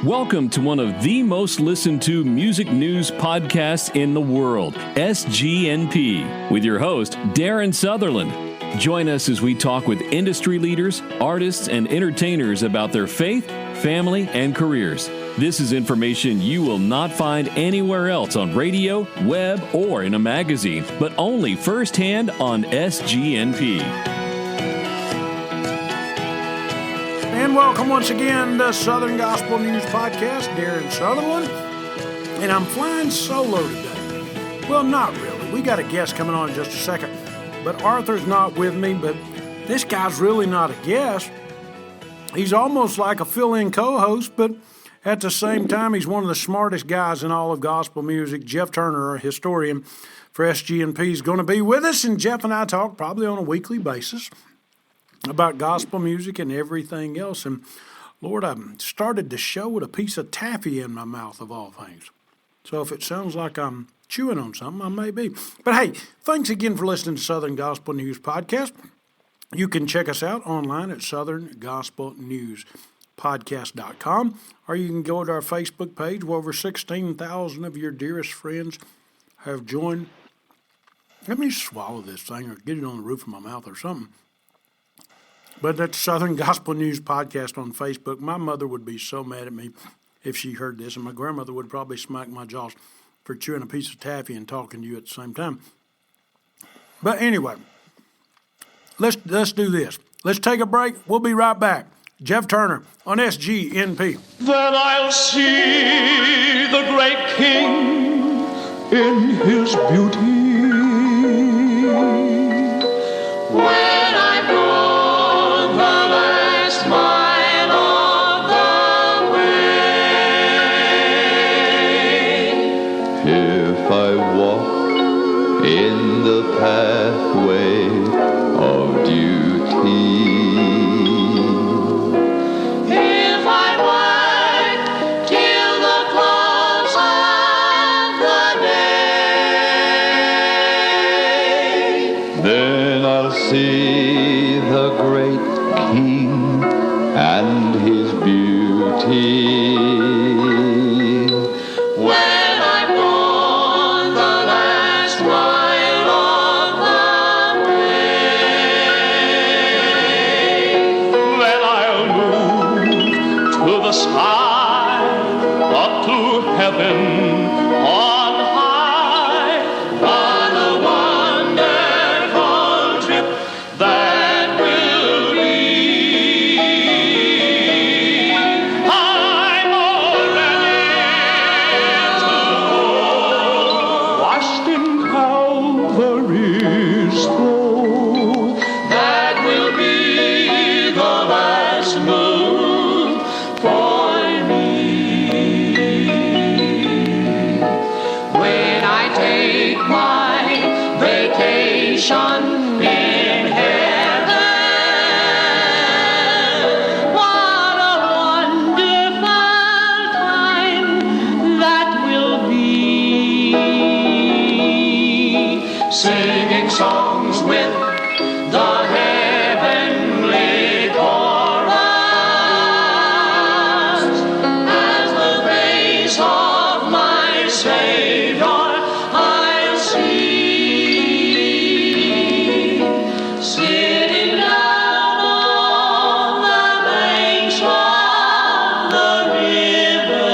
Welcome to one of the most listened to music news podcasts in the world, SGNP, with your host, Darren Southerland. Join us as we talk with industry leaders, artists, and entertainers about their faith, family, and careers. This is information you will not find anywhere else on radio, web, or in a magazine, but only firsthand on SGNP. And welcome once again to Southern Gospel News Podcast, Darren Southerland. And I'm flying solo today. Well, not really. We got a guest coming on in just a second. But Arthur's not with me, but this guy's really not a guest. He's almost like a fill-in co-host, but at the same time, he's one of the smartest guys in all of gospel music. Jeff Turner, a historian for SGNP, is going to be with us, and Jeff and I talk probably on a weekly basis about gospel music and everything else. And Lord, I started the show with a piece of taffy in my mouth, of all things. So if it sounds like I'm chewing on something, I may be. But hey, thanks again for listening to Southern Gospel News Podcast. You can check us out online at southerngospelnewspodcast.com, or you can go to our Facebook page where over 16,000 of your dearest friends have joined. Let me swallow this thing or get it on the roof of my mouth or something. But that's Southern Gospel News Podcast on Facebook. My mother would be so mad at me if she heard this, and my grandmother would probably smack my jaws for chewing a piece of taffy and talking to you at the same time. But anyway, let's do this. Let's take a break. We'll be right back. Jeff Turner on SGNP. Then I'll see the great King in his beauty. When I've gone the last mile of the way, if I walk in the pathway of duty, if I work till the close of the day, then I'll see the great King and his beauty. When I've gone the last mile of the way, then I'll move to the sky, up to heaven on high. What a wonderful trip that will be. I'm already washed in Calvary's flow. That will be the last move for me. When I take my vacation in heaven, what a wonderful time that will be. Singing songs with the heavenly chorus, as the face of my Savior I'll see, sitting down on the banks of the river,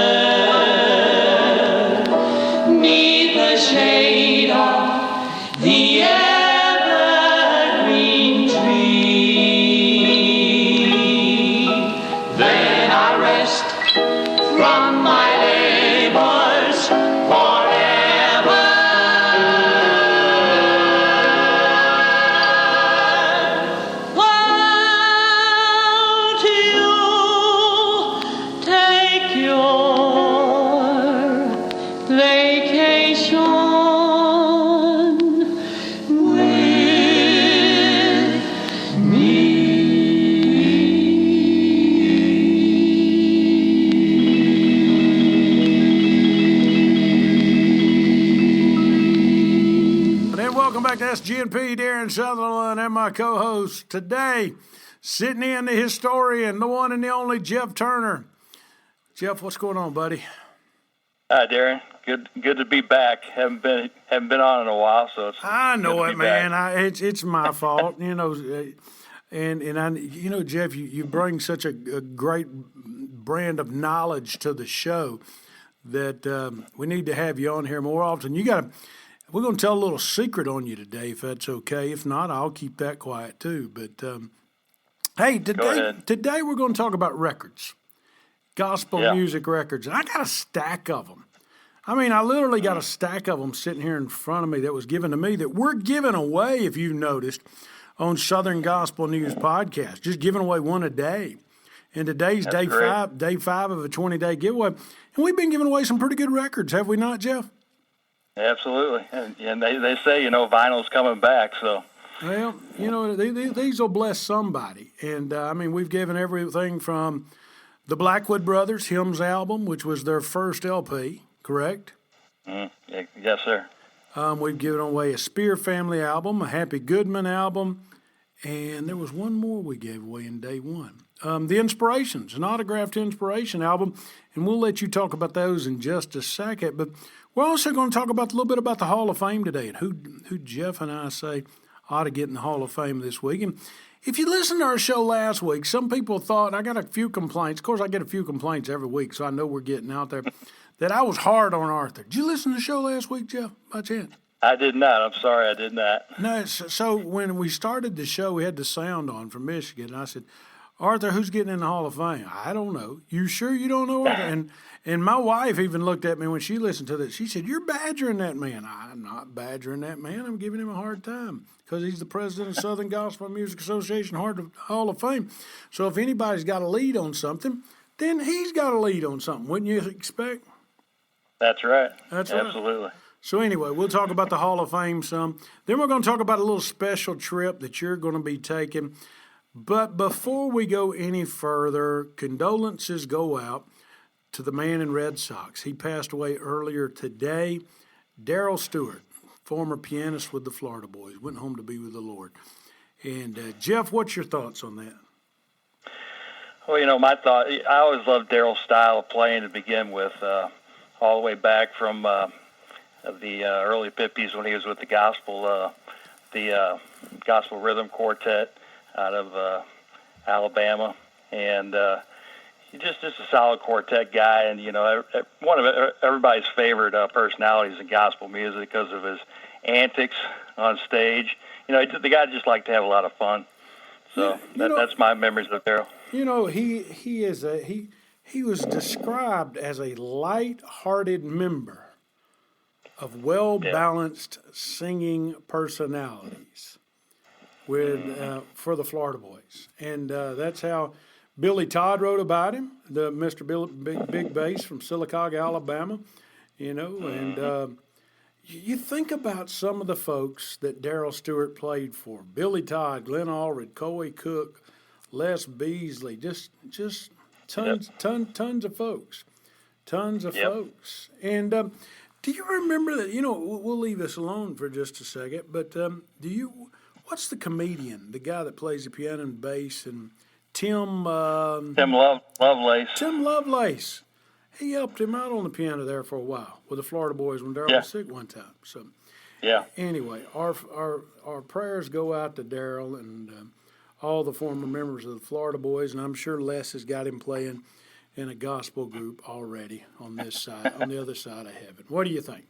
'neath the shade of the evergreen tree. Then I rest from my labors forever. Won't you take your vacation with me? And welcome back to SGNP, Darren Southerland, and my co-host today, sitting in the historian, the one and the only Jeff Turner. Jeff, what's going on, buddy? Hi, Darren. Good to be back. Haven't been on in a while, so it's I know good to it, be man. back. It's my fault, and I, Jeff, you bring such a great brand of knowledge to the show that we need to have you on here more often. We're going to tell a little secret on you today, if that's okay. If not, I'll keep that quiet too. But hey, today we're going to talk about records, gospel music records, and I got a stack of them. I mean, I literally got a stack of them sitting here in front of me that was given to me that we're giving away, if you've noticed, on Southern Gospel News Podcast, just giving away one a day. And today's day five of a 20-day giveaway. And we've been giving away some pretty good records, have we not, Jeff? Absolutely. And they say, vinyl's coming back, so. Well, these will bless somebody. And, we've given everything from the Blackwood Brothers Hymns album, which was their first LP, correct? Yes, sir. We've given away a Spear Family album, a Happy Goodman album, and there was one more we gave away in day one. The Inspirations, an autographed Inspiration album, and we'll let you talk about those in just a second. But we're also going to talk about a little bit about the Hall of Fame today and who Jeff and I say ought to get in the Hall of Fame this week. And if you listened to our show last week, some people thought, and I got a few complaints. Of course, I get a few complaints every week, so I know we're getting out there, that I was hard on Arthur. Did you listen to the show last week, Jeff, by chance? I did not. I'm sorry, I did not. No, so when we started the show, we had the sound on from Michigan, and I said, Arthur, who's getting in the Hall of Fame? I don't know. You sure you don't know, Arthur? And my wife even looked at me when she listened to this. She said, you're badgering that man. I'm not badgering that man. I'm giving him a hard time because he's the president of Southern Gospel Music Association Hall of Fame. So if anybody's got a lead on something, then he's got a lead on something, wouldn't you expect? That's right. That's right. Absolutely. So anyway, we'll talk about the Hall of Fame some. Then we're going to talk about a little special trip that you're going to be taking. But before we go any further, condolences go out to the man in Red Sox. He passed away earlier today. Darrell Stewart, former pianist with the Florida Boys, went home to be with the Lord. And Jeff, what's your thoughts on that? Well, my thought, I always loved Darrell's style of playing to begin with, all the way back from the early 50s when he was with the Gospel Rhythm Quartet out of Alabama, and just a solid quartet guy, and one of everybody's favorite personalities in gospel music because of his antics on stage. The guy just liked to have a lot of fun. So that's my memories of Darrell. He was described as a light-hearted member of well-balanced singing personalities for the Florida Boys. And that's how Billy Todd wrote about him, the Mr. Big Bass from Sylacauga, Alabama, and you think about some of the folks that Darrell Stewart played for: Billy Todd, Glenn Allred, Coy Cook, Les Beasley, just tons of folks, folks. And do you remember that? We'll leave this alone for just a second, but what's the comedian, the guy that plays the piano and bass, and Tim Lovelace. Tim Lovelace. He helped him out on the piano there for a while with the Florida Boys when Darrell was sick one time. So, anyway, our prayers go out to Darrell and all the former members of the Florida Boys, and I'm sure Les has got him playing in a gospel group already on this side, on the other side of heaven. What do you think?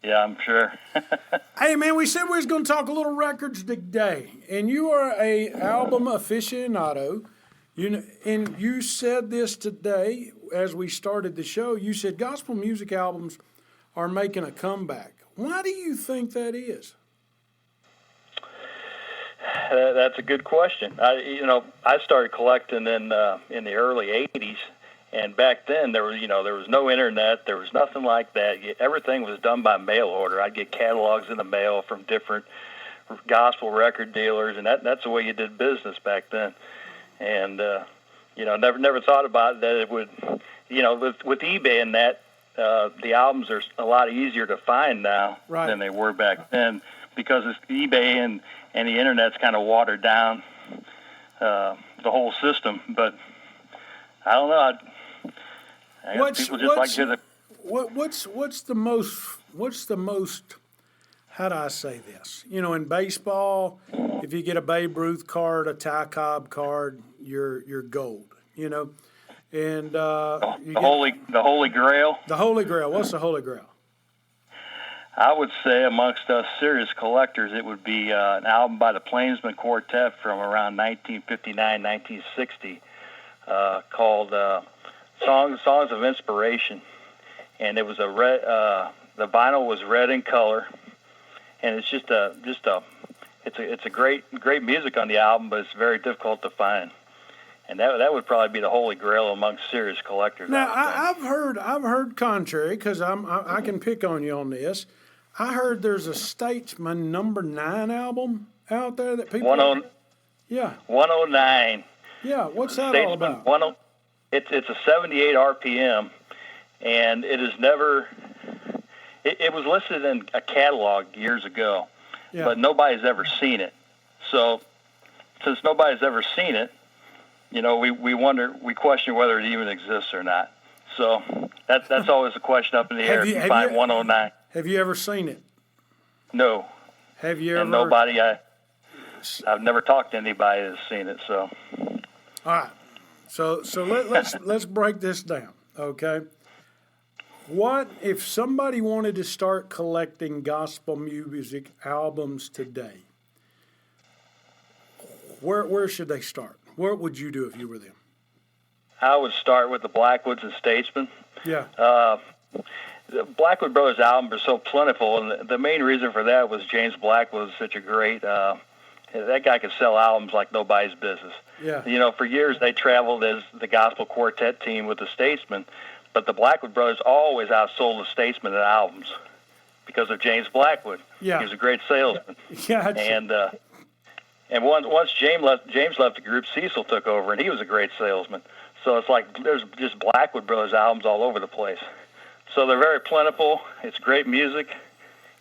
Yeah, I'm sure. Hey, man, we said we was going to talk a little records today, and you are a album aficionado. And you said this today as we started the show. You said gospel music albums are making a comeback. Why do you think that is? That's a good question. I started collecting in the early '80s. And back then, there was no internet. There was nothing like that. Everything was done by mail order. I'd get catalogs in the mail from different gospel record dealers, and that's the way you did business back then. And never thought about that it would, with eBay and that, the albums are a lot easier to find now than they were back then because it's eBay and the internet's kind of watered down the whole system. But I don't know. I guess people just like to hear the. What's the most? How do I say this? You know, in baseball, if you get a Babe Ruth card, a Ty Cobb card, you're gold. You know, and the Holy Grail. The Holy Grail. What's the Holy Grail? I would say amongst us serious collectors, it would be an album by the Plainsman Quartet from around 1959, 1960, called "Songs of Inspiration," and it was a red. The vinyl was red in color, and it's it's a great music on the album, but it's very difficult to find. And that would probably be the Holy Grail amongst serious collectors. Now I've heard contrary, because I can pick on you on this. I heard there's a Statesman number 9 album out there that people. 109. Yeah, what's that Statesman, all about? It's a 78 RPM, and it is never. It was listed in a catalog years ago, but nobody's ever seen it. So, since nobody's ever seen it, you know, we question whether it even exists or not. So that's always a question up in the air. If you find 109. Have you ever seen it? No. Have you ever? And nobody. I've never talked to anybody that's seen it. So. All right. So let's break this down, okay? What if somebody wanted to start collecting gospel music albums today? Where should they start? What would you do if you were them? I would start with the Blackwoods and Statesman. Yeah. The Blackwood Brothers albums are so plentiful, and the main reason for that was James Blackwood was such a great. That guy could sell albums like nobody's business. Yeah. You know, for years they traveled as the gospel quartet team with the Statesman, but the Blackwood Brothers always outsold the Statesman in albums because of James Blackwood. Yeah. He was a great salesman. Yeah. And once James left the group, Cecil took over, and he was a great salesman. So it's like there's just Blackwood Brothers albums all over the place. So they're very plentiful. It's great music.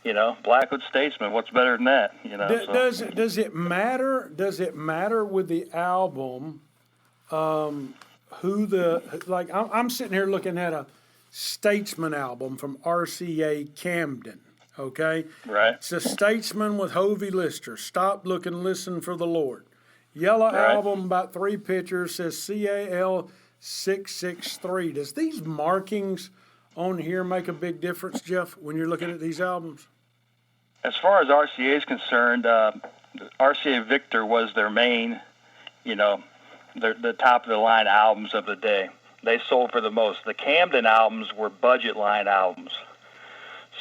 You know, Blackwood, Statesman. What's better than that? You know. Does it matter? Does it matter with the album? I'm sitting here looking at a Statesman album from RCA Camden. Okay. Right. It's a Statesman with Hovey Lister. Stop, look, and listen for the Lord. Yellow album, about 3 pictures, says CAL 663. Does these markings on here make a big difference, Jeff, when you're looking at these albums? As far as RCA is concerned, RCA Victor was their main, you know, the top of the line albums of the day. They sold for the most. The Camden albums were budget line albums.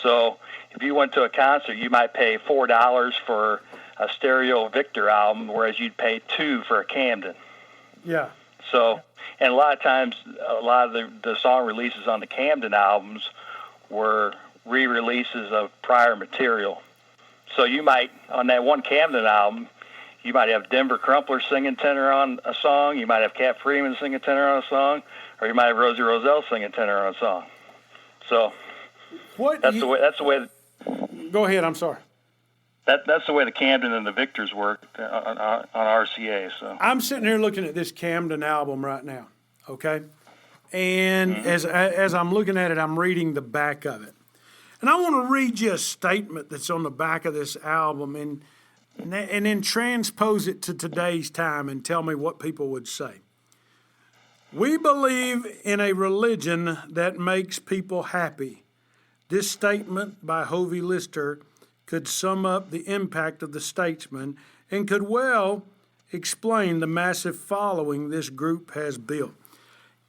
So if you went to a concert, you might pay $4 for a stereo Victor album, whereas you'd pay $2 for a Camden. Yeah. So, and a lot of times, a lot of the song releases on the Camden albums were re-releases of prior material. So you might, on that one Camden album, you might have Denver Crumpler singing tenor on a song, you might have Cat Freeman singing tenor on a song, or you might have Rosie Roselle singing tenor on a song. So that's the way. Go ahead. I'm sorry. That's the way the Camden and the Victors work on RCA. So I'm sitting here looking at this Camden album right now, okay? And as I'm looking at it, I'm reading the back of it. And I want to read you a statement that's on the back of this album and then transpose it to today's time and tell me what people would say. We believe in a religion that makes people happy. This statement by Hovey Lister could sum up the impact of the Statesman and could well explain the massive following this group has built.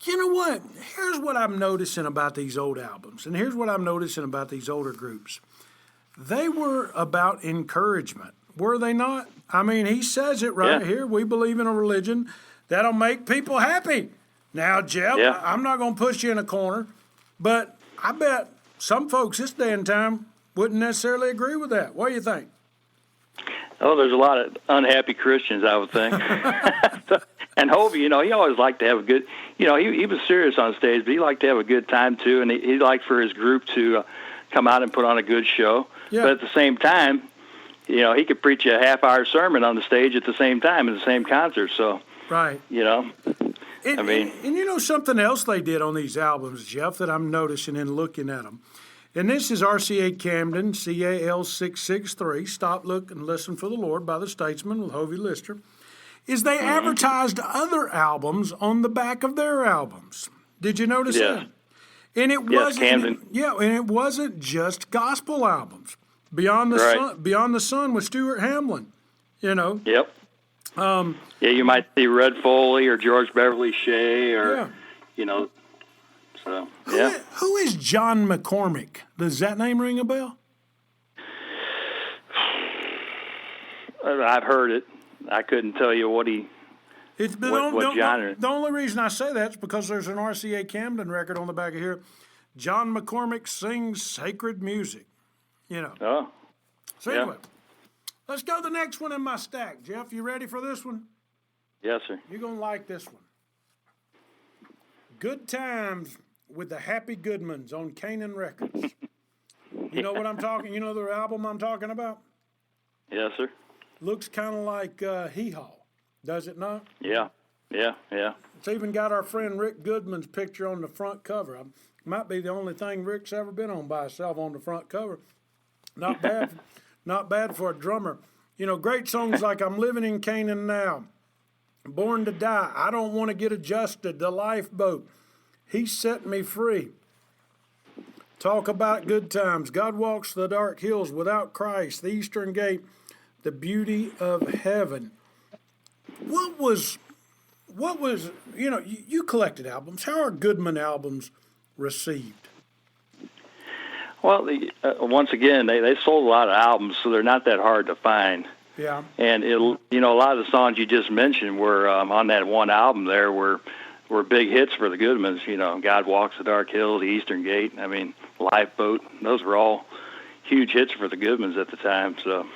You know what? Here's what I'm noticing about these old albums, and here's what I'm noticing about these older groups. They were about encouragement, were they not? I mean, he says it right here. We believe in a religion that'll make people happy. Now, Jeff, I'm not going to push you in a corner, but I bet some folks this day and time wouldn't necessarily agree with that. What do you think? Oh, there's a lot of unhappy Christians, I would think. And Hovey, you know, he always liked to have a good, you know, he was serious on stage, but he liked to have a good time too, and he liked for his group to come out and put on a good show. Yeah. But at the same time, you know, he could preach a half-hour sermon on the stage at the same time in the same concert. So, right, you know, And, I mean, and you know something else they did on these albums, Jeff, that I'm noticing in looking at them. And this is RCA Camden, CAL 663, Stop, Look, and Listen for the Lord by the Statesman with Hovey Lister, is they advertised other albums on the back of their albums. Did you notice that? And it wasn't, Camden. and it wasn't just gospel albums. Beyond the Sun with Stuart Hamlin, you know. Yep. You might see Red Foley or George Beverly Shea or, you know. So, Who is John McCormick? Does that name ring a bell? I've heard it. I couldn't tell you what genre. The only reason I say that is because there's an RCA Camden record on the back of here. John McCormick sings sacred music, you know. Oh. So anyway, let's go to the next one in my stack. Jeff, you ready for this one? Yes, sir. You're going to like this one. Good Times with the Happy Goodmans on Canaan Records. You know what I'm talking? You know the album I'm talking about? Yes, sir. Looks kind of like Hee Haw, does it not? Yeah. It's even got our friend Rick Goodman's picture on the front cover. Might be the only thing Rick's ever been on by himself on the front cover. Not bad, not bad for a drummer. You know, great songs like I'm Living in Canaan Now, Born to Die, I Don't Want to Get Adjusted, The Lifeboat, He Set Me Free. Talk about good times. God Walks the Dark Hills Without Christ, The Eastern Gate, The Beauty of Heaven. What was you know, you collected albums. How are Goodman albums received? Well, once again, they sold a lot of albums, so they're not that hard to find. Yeah. And a lot of the songs you just mentioned were on that one album there were big hits for the Goodmans. You know, God Walks the Dark Hill, The Eastern Gate. I mean, Lifeboat. Those were all huge hits for the Goodmans at the time. So,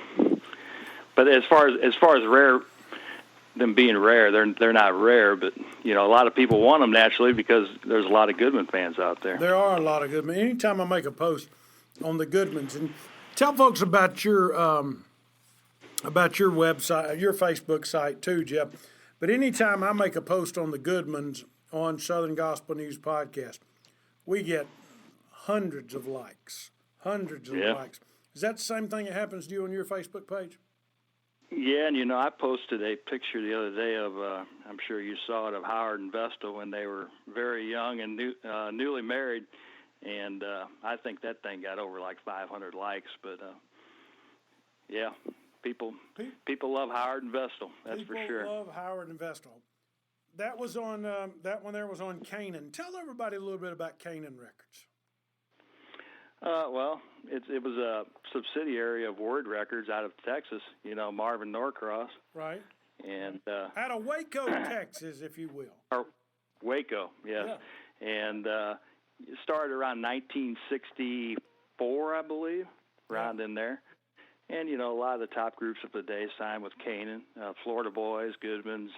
but as far as rare, them being rare, they're not rare. But you know, a lot of people want them naturally because there's a lot of Goodman fans out there. There are a lot of Goodman. Anytime I make a post on the Goodmans, and tell folks about your website, your Facebook site too, Jeff. But anytime I make a post on the Goodmans on Southern Gospel News Podcast, we get hundreds of likes. Is that the same thing that happens to you on your Facebook page? Yeah, and I posted a picture the other day of, I'm sure you saw it, of Howard and Vestal when they were very young and newly married, and I think that thing got over like 500 likes. But yeah, people love Howard and Vestal. That's for sure. People love Howard and Vestal. That was on that one. There was on Canaan. Tell everybody a little bit about Canaan Records. Well, it was a subsidiary of Word Records out of Texas, Marvin Norcross. Right. And out of Waco, Texas, if you will. Or Waco, yes. Yeah. And it started around 1964, I believe, around in there. And, a lot of the top groups of the day signed with Canaan, Florida Boys, Goodmans,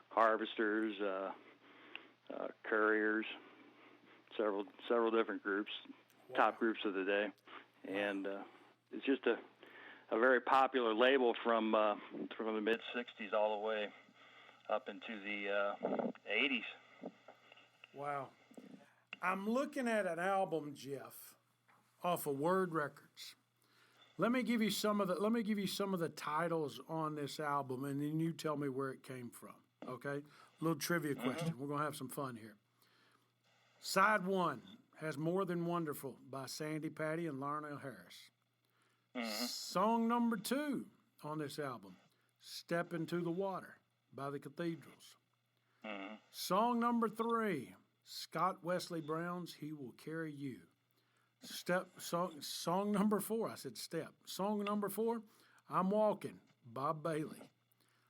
Harvesters, Couriers, several different groups. Top groups of the day, and it's just a very popular label from the mid '60s all the way up into the '80s. Wow, I'm looking at an album, Jeff, off of Word Records. Let me give you some of the titles on this album, and then you tell me where it came from. Okay, a little trivia question. We're gonna have some fun here. Side 1 has More Than Wonderful by Sandy Patty and Larnell Harris. Song number 2 on this album, Step Into the Water by the Cathedrals. Song number 3, Scott Wesley Brown's He Will Carry You. Song number 4, I said step. Song number 4, I'm Walking, Bob Bailey.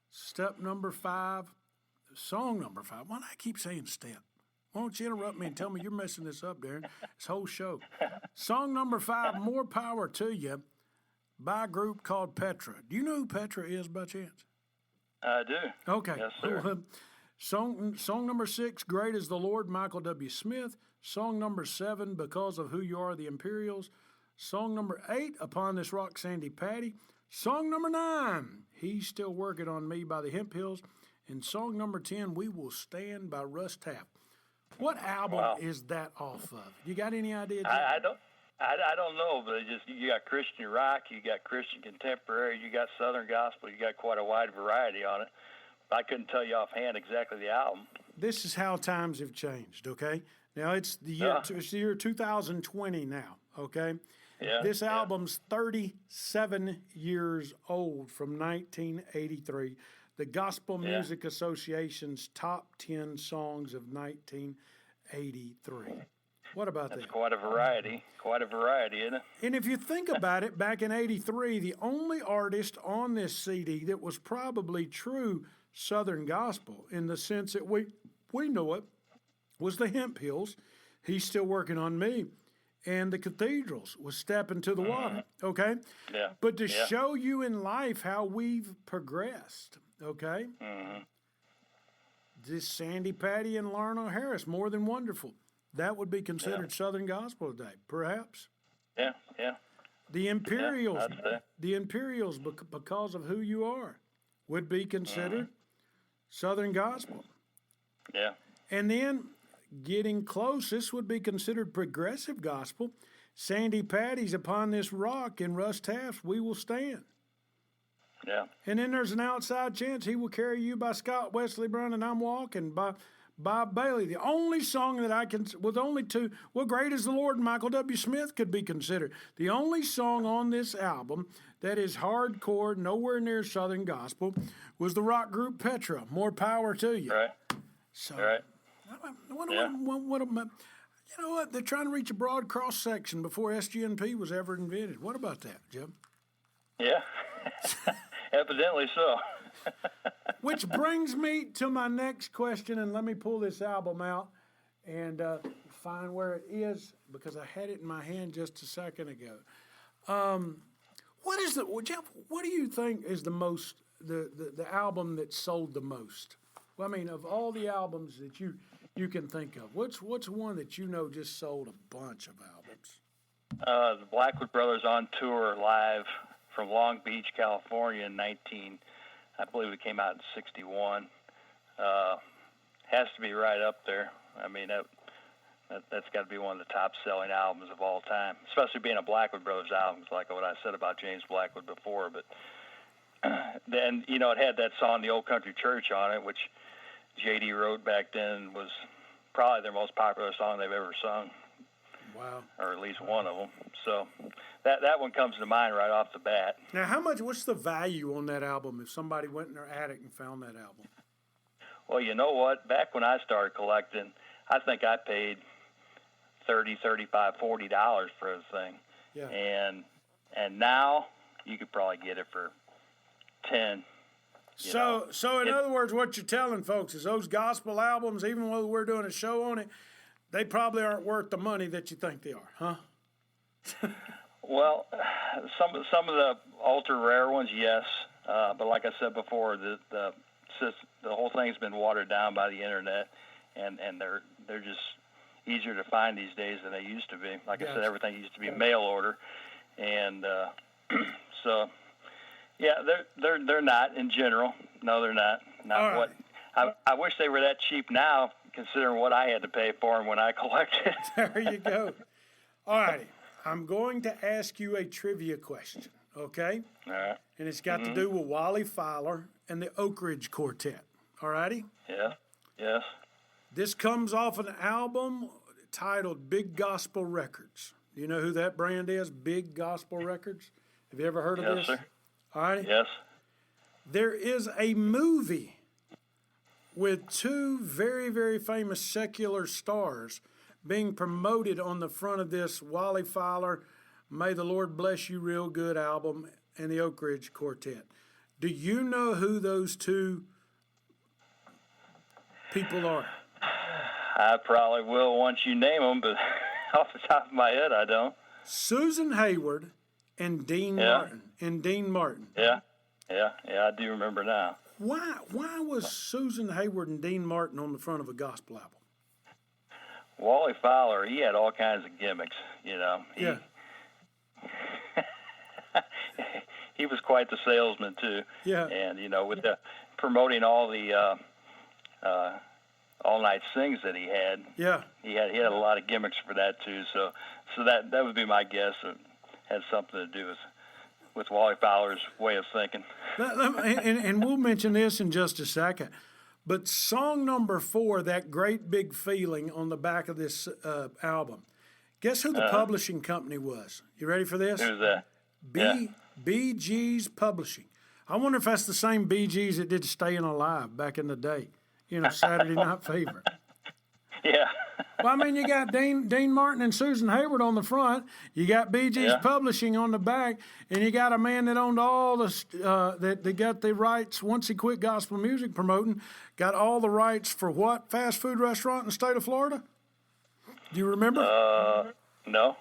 Song number 5, why do I keep saying step? Why don't you interrupt me and tell me you're messing this up, Darren? This whole show. Song number 5, More Power to You, by a group called Petra. Do you know who Petra is by chance? I do. Okay. Yes, sir. Song number 6, Great is the Lord, Michael W. Smith. Song number 7, Because of Who You Are, the Imperials. Song number 8, Upon This Rock, Sandy Patty. Song number 9, He's Still Working on Me by the Hemp Hills. And song number 10, We Will Stand by Russ Taff. What album is that off of? You got any idea? I don't know, but you got Christian rock, you got Christian contemporary, you got Southern gospel, you got quite a wide variety on it. I couldn't tell you offhand exactly the album. This is how times have changed, okay? Now it's the year 2020 now, okay? Yeah. This album's 37 years old, from 1983. The Gospel Music Association's top 10 songs of 1983. What about that? That's quite a variety, isn't it? And if you think about it, back in 83, the only artist on this CD that was probably true Southern gospel, in the sense that we know it, was the Hemp Hills. He's Still Working on Me. And the Cathedrals was Stepping to the Water, okay? Yeah. But to show you in life how we've progressed, okay? This Sandy Patty and Larno Harris, More Than Wonderful. That would be considered Southern gospel today, perhaps. Yeah. The Imperials, I'd say. the Imperials, because of who you are, would be considered Southern gospel. Yeah. And then, getting close, this would be considered progressive gospel. Sandy Patty's Upon This Rock and Russ Taff's We Will Stand. Yeah. And then there's an outside chance He Will Carry You by Scott Wesley Brown and I'm Walking by Bob Bailey. The only song that I can, with only two, well, Great is the Lord and Michael W. Smith could be considered. The only song on this album that is hardcore, nowhere near Southern gospel, was the rock group Petra, More Power to You. Right. So, Right. What, you know what? They're trying to reach a broad cross section before SGNP was ever invented. What about that, Jim? Yeah. Evidently so. Which brings me to my next question, and let me pull this album out and find where it is, because I had it in my hand just a second ago. Jeff, what do you think is the album that sold the most? Well, I mean, of all the albums that you can think of, what's one that you know just sold a bunch of albums? The Blackwood Brothers on tour live from Long Beach, California in I believe it came out in 61. Has to be right up there. I mean, that's got to be one of the top-selling albums of all time, especially being a Blackwood Brothers album, like what I said about James Blackwood before. But then, it had that song, The Old Country Church, on it, which J.D. wrote back then, was probably their most popular song they've ever sung. Wow. Or at least one of them. So that one comes to mind right off the bat. Now, what's the value on that album if somebody went in their attic and found that album? Well, you know what? Back when I started collecting, I think I paid $30, $35, $40 for the thing. Yeah. And now you could probably get it for 10. So in other words, what you're telling folks is those gospel albums, even though we're doing a show on it, they probably aren't worth the money that you think they are, huh? Well, some of the ultra rare ones, yes. But like I said before, the whole thing's been watered down by the internet, and they're just easier to find these days than they used to be. Like I said, everything used to be mail order, and so yeah, they're not in general. No, they're not. Not what I wish they were that cheap now, considering what I had to pay for them when I collected. There you go. All righty. I'm going to ask you a trivia question, okay? All right. And it's got to do with Wally Fowler and the Oak Ridge Quartet. All righty? Yeah. Yes. This comes off an album titled Big Gospel Records. Do you know who that brand is, Big Gospel Records? Have you ever heard of this? Yes, sir. All righty? Yes. There is a movie with two very, very famous secular stars being promoted on the front of this Wally Fowler, May the Lord Bless You Real Good album, and the Oak Ridge Quartet. Do you know who those two people are? I probably will once you name them, but off the top of my head, I don't. Susan Hayward and Dean Martin. Yeah, I do remember now. Why was Susan Hayward and Dean Martin on the front of a gospel album? Wally Fowler, he had all kinds of gimmicks, Yeah. he was quite the salesman too. Yeah. And with the promoting all the all night sings that he had. Yeah. He had a lot of gimmicks for that too. So that would be my guess. It had something to do with Wally Fowler's way of thinking. And we'll mention this in just a second. But song number 4, That Great Big Feeling, on the back of this album. Guess who the publishing company was? You ready for this? Who's that? Bee Gees Publishing. I wonder if that's the same Bee Gees that did Stayin' Alive back in the day. Saturday Night Fever. Yeah. Well, I mean, you got Dean Martin and Susan Hayward on the front. You got Bee Gees Publishing on the back, and you got a man that owned all the that got the rights once he quit gospel music promoting. Got all the rights for what fast food restaurant in the state of Florida? Do you remember? No.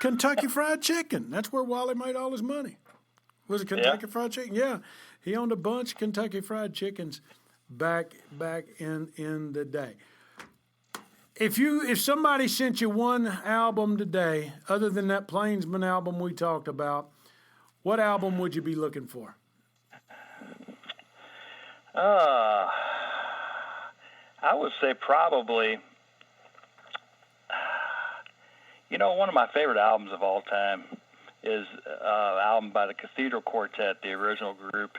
Kentucky Fried Chicken. That's where Wally made all his money. Was it Kentucky Fried Chicken? Yeah, he owned a bunch of Kentucky Fried Chickens back in the day. If somebody sent you one album today, other than that Plainsman album we talked about, what album would you be looking for? I would say probably, one of my favorite albums of all time is an album by the Cathedral Quartet, the original group,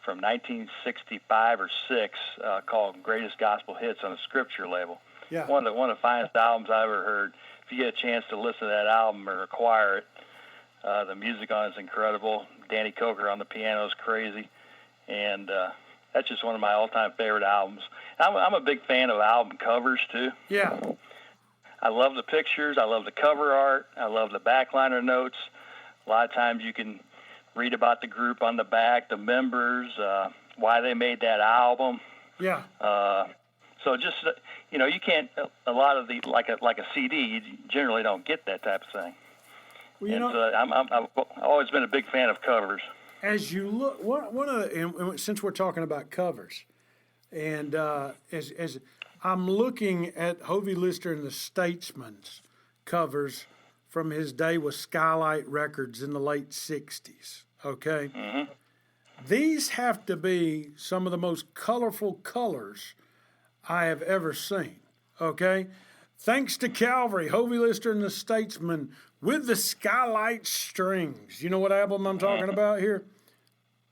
from 1965 or 6, called Greatest Gospel Hits on the Scripture label. Yeah. One of the finest albums I ever heard. If you get a chance to listen to that album or acquire it, the music on it is incredible. Danny Coker on the piano is crazy, and that's just one of my all-time favorite albums. I'm a big fan of album covers too. Yeah. I love the pictures. I love the cover art. I love the backliner notes. A lot of times you can read about the group on the back, the members, why they made that album. Yeah. So just you can't a lot of the like a CD. You generally don't get that type of thing. Well, I've always been a big fan of covers. As you look, one of the, since we're talking about covers, and as I'm looking at Hovey Lister and the Statesman's covers from his day with Skylight Records in the late '60s. Okay. Mm-hmm. These have to be some of the most colorful colors I have ever seen, okay? Thanks to Calvary, Hovey Lister and the Statesman with the Skylight Strings. You know what album I'm talking about here?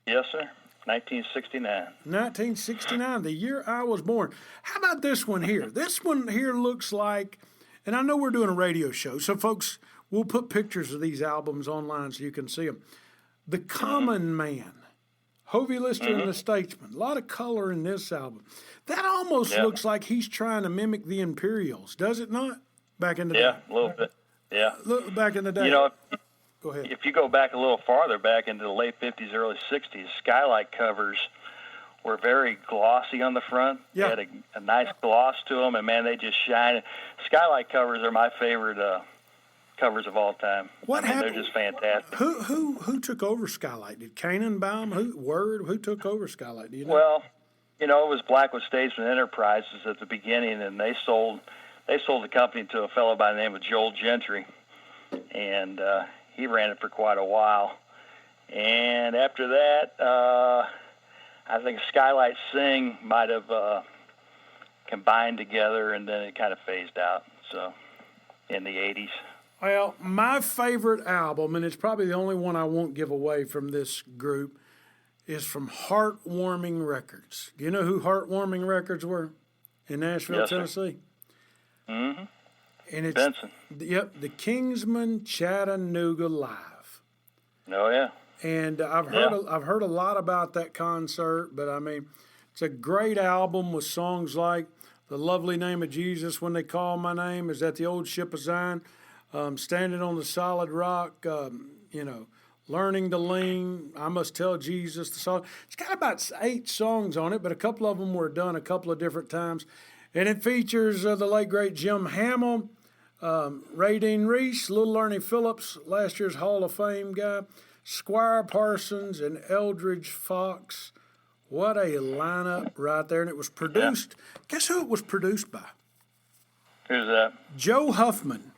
Yes, sir. 1969. 1969, the year I was born. How about this one here? This one here looks like, and I know we're doing a radio show, so folks, we'll put pictures of these albums online so you can see them. The Common Man. Hovey Lister and the Statesman. A lot of color in this album. That almost looks like he's trying to mimic the Imperials, does it not? Back in the day. Yeah, a little bit. Yeah. Look back in the day. Go ahead. If you go back a little farther, back into the late 50s, early 60s, Skylight covers were very glossy on the front. Yeah. They had a nice gloss to them, and man, they just shine. Skylight covers are my favorite covers of all time. What happened? They're just fantastic. Who took over Skylight? Did Canonbaum? Who took over Skylight? Do you know? Well, it was Blackwood Statesman Enterprises at the beginning, and they sold the company to a fellow by the name of Joel Gentry, and he ran it for quite a while. And after that, I think Skylight Sing might have combined together, and then it kind of phased out. So, in the 80s. Well, my favorite album, and it's probably the only one I won't give away from this group, is from Heartwarming Records. Do you know who Heartwarming Records were in Nashville, Tennessee? Mm-hmm. And it's Benson. Yep, the Kingsman Chattanooga Live. Oh yeah. And I've heard a lot about that concert, but I mean, it's a great album with songs like "The Lovely Name of Jesus," "When They Call My Name," "Is That the Old Ship of Zion," "Standing on the Solid Rock," "Learning to Lean," "I Must Tell Jesus," the song. It's got about 8 songs on it, but a couple of them were done a couple of different times. And it features the late, great Jim Hamill, Ray Dean Reese, Little Ernie Phillips, last year's Hall of Fame guy, Squire Parsons, and Eldridge Fox. What a lineup right there. And it was produced. Yeah. Guess who it was produced by? Who's that? Joe Huffman.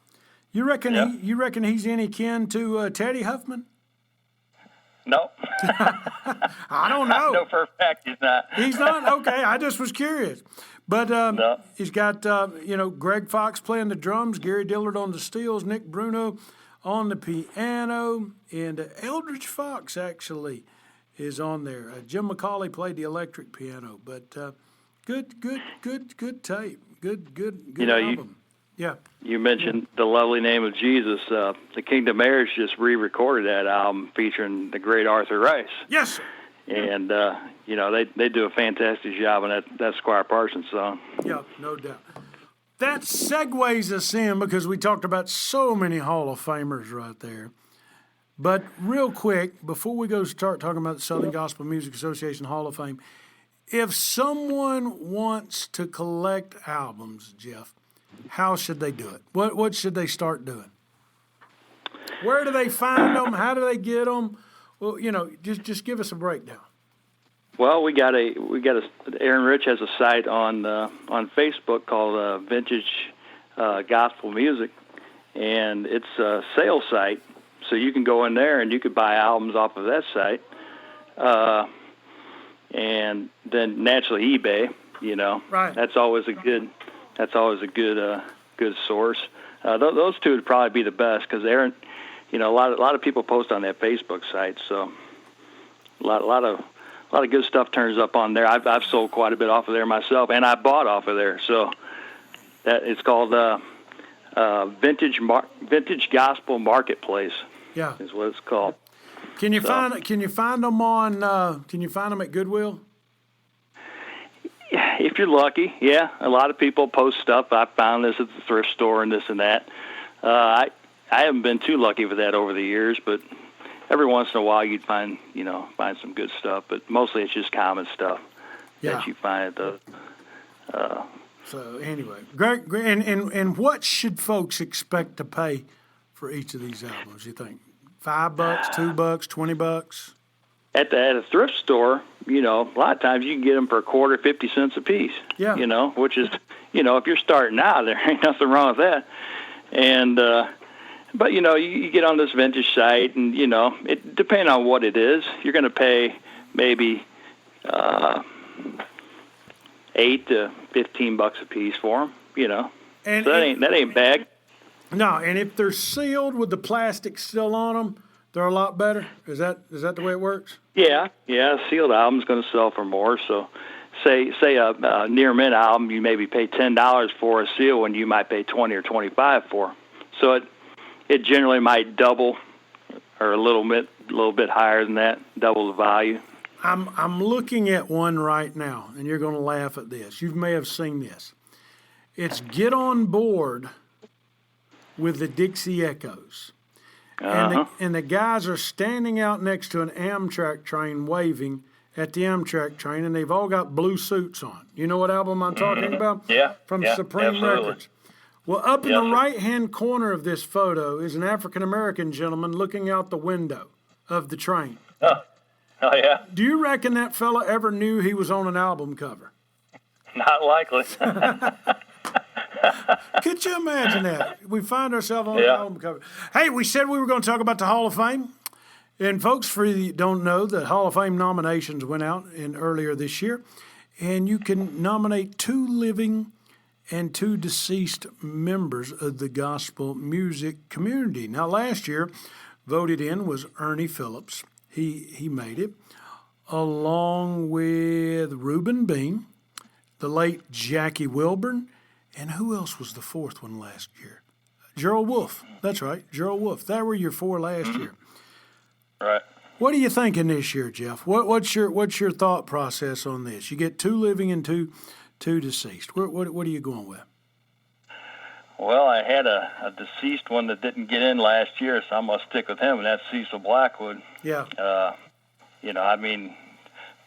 You reckon he's any kin to Teddy Huffman? No. I don't know. I know for a fact he's not. He's not? Okay, I just was curious. But No. he's got, Greg Fox playing the drums, Gary Dillard on the steels, Nick Bruno on the piano, and Eldridge Fox actually is on there. Jim McCauley played the electric piano, but good tape. Good album. Yeah. You mentioned The Lovely Name of Jesus. The Kingdom Heirs just re-recorded that album featuring the great Arthur Rice. Yes, sir. And, they do a fantastic job on that Squire Parsons song. Yeah, no doubt. That segues us in because we talked about so many Hall of Famers right there. But real quick, before we go start talking about the Southern Gospel Music Association Hall of Fame, if someone wants to collect albums, Jeff, how should they do it? What should they start doing? Where do they find them? How do they get them? Well, just give us a breakdown. Well, we got Aaron Rich has a site on Facebook called Vintage Gospel Music, and it's a sales site. So you can go in there and you could buy albums off of that site, and then naturally eBay. Right. That's always a good source. Those two would probably be the best because Aaron, a lot of people post on that Facebook site, so a lot of good stuff turns up on there. I've sold quite a bit off of there myself, and I bought off of there. So that it's called Vintage Gospel Marketplace. Yeah, is what it's called. Can you find them on? Can you find them at Goodwill? If you're lucky, yeah. A lot of people post stuff. I found this at the thrift store and this and that. I haven't been too lucky with that over the years, but every once in a while you'd find some good stuff. But mostly it's just common stuff that you find at the. So anyway, Greg, and what should folks expect to pay for each of these albums? You think $5, $2, $20? At a thrift store, a lot of times you can get them for a quarter, 50 cents a piece. Yeah. Which is, if you're starting out, there ain't nothing wrong with that. And, but you get on this vintage site, and it depending on what it is, you're going to pay maybe $8 to $15 a piece for them. And so that ain't bad. No, and if they're sealed with the plastic still on them, they're a lot better. Is that the way it works? Yeah. A sealed album's going to sell for more. So, say a near mint album, you maybe pay $10 for a seal when you might pay $20 or $25 for. So it generally might double, or a little bit higher than that, double the value. I'm looking at one right now, and you're going to laugh at this. You may have seen this. It's Get On Board with the Dixie Echoes. And the guys are standing out next to an Amtrak train waving at the Amtrak train, and they've all got blue suits on. You know what album I'm talking about? Yeah. From yeah, Supreme absolutely. Records. Well, up in the right-hand corner of this photo is an African-American gentleman looking out the window of the train. Oh, yeah? Do you reckon that fella ever knew he was on an album cover? Not likely. Could you imagine that? We find ourselves on an album cover. Hey, we said we were going to talk about the Hall of Fame. And folks, for you that don't know, the Hall of Fame nominations went out earlier this year. And you can nominate 2 living and 2 deceased members of the gospel music community. Now, last year, voted in was Ernie Phillips. He made it, along with Reuben Bean, the late Jackie Wilburn, and who else was the 4th one last year? Gerald Wolfe. That's right, Gerald Wolfe. That were your 4 last year. Right. What are you thinking this year, Jeff? What's your thought process on this? You get 2 living and two deceased. What are you going with? Well, I had a deceased one that didn't get in last year, so I'm going to stick with him, and that's Cecil Blackwood. Yeah.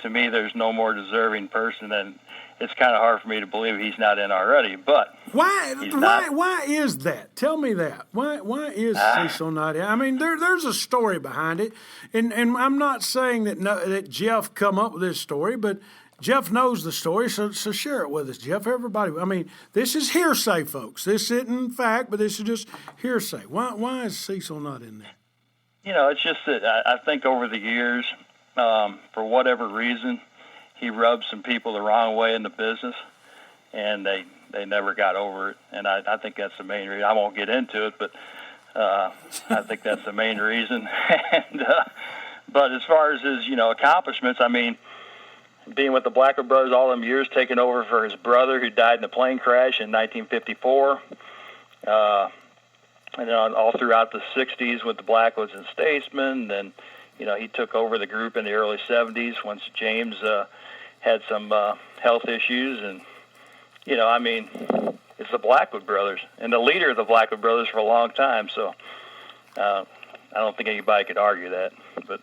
To me, there's no more deserving person, and it's kind of hard for me to believe he's not in already. But why is that? Tell me that. Why is Cecil not in? I mean, there's a story behind it, and I'm not saying that Jeff come up with this story, but Jeff knows the story, so share it with us, Jeff. Everybody, I mean, this is hearsay, folks. This isn't fact, but this is just hearsay. Why is Cecil not in there? It's just that I think over the years, for whatever reason, he rubbed some people the wrong way in the business, and they never got over it. And I think that's the main reason. I won't get into it, but I think that's the main reason. But as far as his, accomplishments, I mean, being with the Blackwood Brothers all them years, taking over for his brother who died in a plane crash in 1954, and then all throughout the 60s with the Blackwoods and Statesmen. Then, he took over the group in the early 70s once James had some health issues. And, I mean, it's the Blackwood Brothers and the leader of the Blackwood Brothers for a long time. So I don't think anybody could argue that. But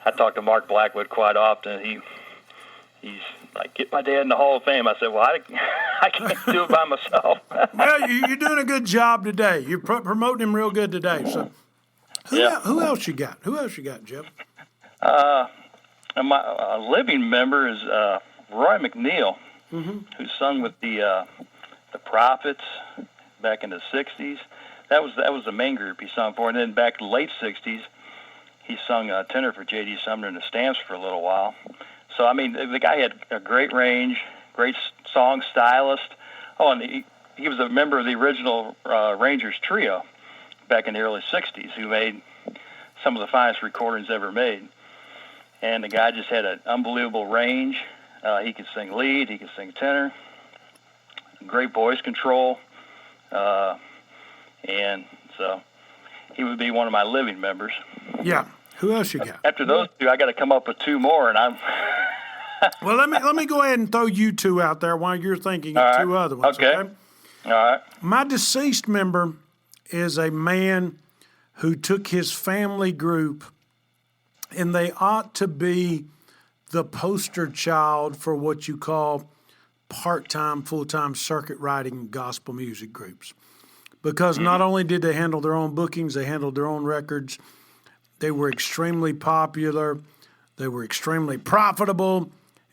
I talk to Mark Blackwood quite often. He's like, get my dad in the Hall of Fame. I said, well, I can't do it by myself. Well, you're doing a good job today. You're promoting him real good today. So, who else you got? Who else you got, Jeff? My living member is Roy McNeil, who sung with the Prophets back in the '60s. That was the main group he sung for, and then back in the late '60s, he sung tenor for J.D. Sumner and the Stamps for a little while. So, I mean, the guy had a great range, great song stylist. Oh, and he was a member of the original Rangers trio back in the early 60s, who made some of the finest recordings ever made. And the guy just had an unbelievable range. He could sing lead, he could sing tenor, great voice control. And so he would be one of my living members. Yeah. Who else you got? After those two, I got to come up with two more, and I'm. Well, let me go ahead and throw you two out there while you're thinking of two other ones. Okay. All right. My deceased member is a man who took his family group, and they ought to be the poster child for what you call part-time, full-time circuit riding gospel music groups. Because not only did they handle their own bookings, they handled their own records. They were extremely popular. They were extremely profitable.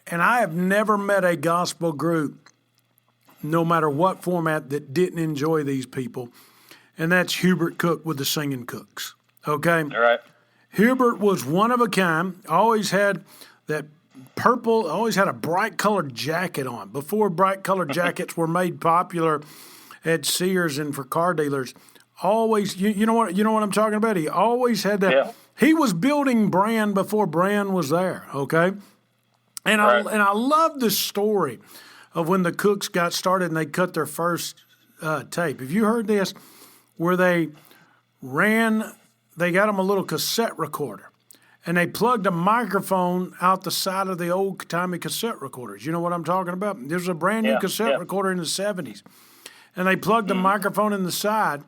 And I have never met a gospel group, no matter what format, that didn't enjoy these people. And that's Hubert Cook with the Singing Cooks. Okay? All right. Hubert was one of a kind, always had that purple, always had a bright colored jacket on. Before bright colored jackets were made popular at Sears and for car dealers, always, you know what I'm talking about? He always had that. Yeah. He was building brand before brand was there, okay? And I love the story of when the Cooks got started and they cut their first tape. Have you heard this? Where they got them a little cassette recorder, and they plugged a microphone out the side of the old-timey cassette recorders. You know what I'm talking about? There's a brand-new cassette recorder in the 70s, and they plugged the microphone in the side,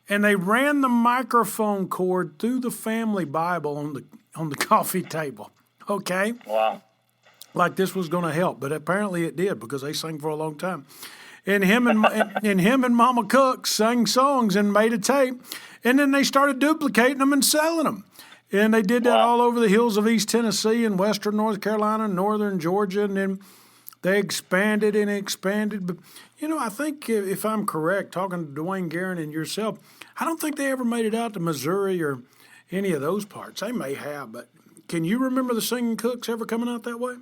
and they ran the microphone cord through the family Bible on the coffee table, okay? Wow. Like this was going to help, but apparently it did because they sang for a long time. And him and Mama Cook sang songs and made a tape, and then they started duplicating them and selling them. And they did that all over the hills of East Tennessee and western North Carolina, northern Georgia, and then they expanded and expanded. But, I think if I'm correct, talking to Dwayne Guerin and yourself, I don't think they ever made it out to Missouri or any of those parts. They may have, but can you remember the Singing Cooks ever coming out that way?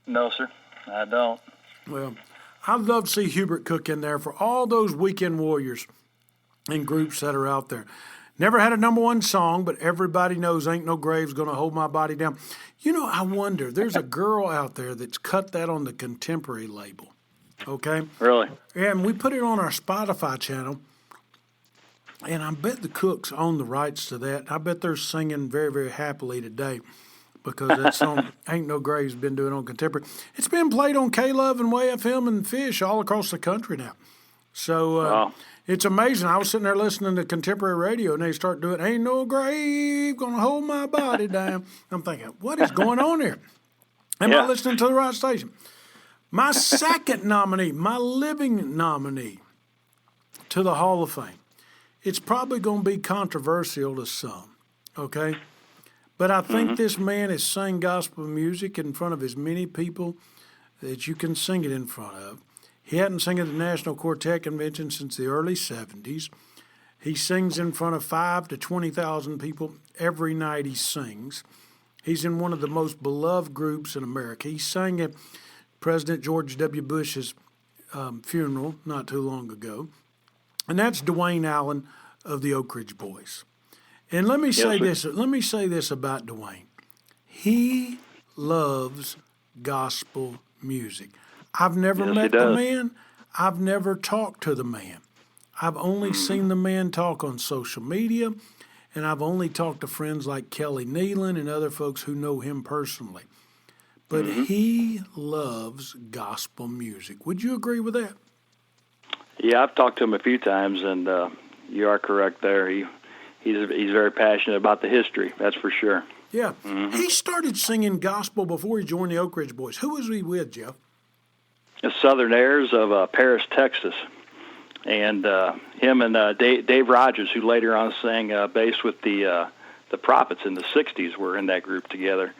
No, sir, I don't. Well, I'd love to see Hubert Cook in there for all those weekend warriors and groups that are out there. Never had a number one song, but everybody knows Ain't No Grave's Gonna Hold My Body Down. I wonder, there's a girl out there that's cut that on the Contemporary label, okay? Really? Yeah, and we put it on our Spotify channel, and I bet the Cooks own the rights to that. I bet they're singing very, very happily today because that song Ain't No Grave's been doing on Contemporary. It's been played on K-Love and Way FM and Fish all across the country now. So it's amazing. I was sitting there listening to Contemporary radio, and they start doing Ain't No Grave Gonna Hold My Body Down. I'm thinking, what is going on here? Am I listening to the right station? My second nominee, my living nominee to the Hall of Fame, it's probably going to be controversial to some, okay? But I think this man has sung gospel music in front of as many people that you can sing it in front of. He hadn't sung at the National Quartet Convention since the early 70s. He sings in front of 5,000 to 20,000 people every night he sings. He's in one of the most beloved groups in America. He sang at President George W. Bush's funeral not too long ago. And that's Dwayne Allen of the Oak Ridge Boys. And let me say this about Dwayne. He loves gospel music. I've never met the man. I've never talked to the man. I've only seen the man talk on social media, and I've only talked to friends like Kelly Nealon and other folks who know him personally. But he loves gospel music. Would you agree with that? Yeah, I've talked to him a few times, and you are correct there. He's very passionate about the history, that's for sure. Yeah. He started singing gospel before he joined the Oak Ridge Boys. Who was he with, Jeff? The Southern Airs of Paris, Texas. And him and Dave Rogers, who later on sang bass with the Prophets in the 60s, were in that group together.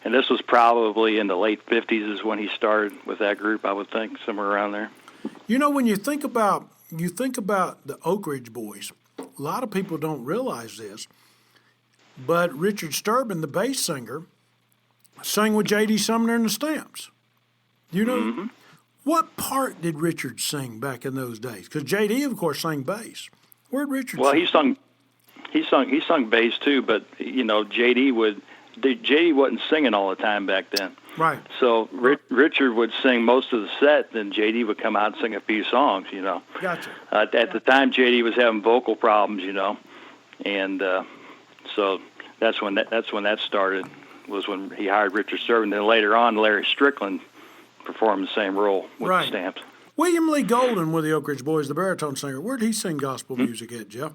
And this was probably in the late 50s is when he started with that group, I would think, somewhere around there. You know, when you think about the Oak Ridge Boys, a lot of people don't realize this, but Richard Sturban, the bass singer, sang with J.D. Sumner and the Stamps. You know, what part did Richard sing back in those days? Because J.D., of course, sang bass. Where'd Richard sing? He sung bass too, but you know, J.D. wasn't singing all the time back then. Right. So Richard would sing most of the set, then J.D. would come out and sing a few songs, you know. Gotcha. At the time, J.D. was having vocal problems, you know, and so that's when that started, was when he hired Richard Sturban. Then later on, Larry Strickland performed the same role with the Stamps. William Lee Golden with the Oak Ridge Boys, the baritone singer. Where did he sing gospel music at, Jeff?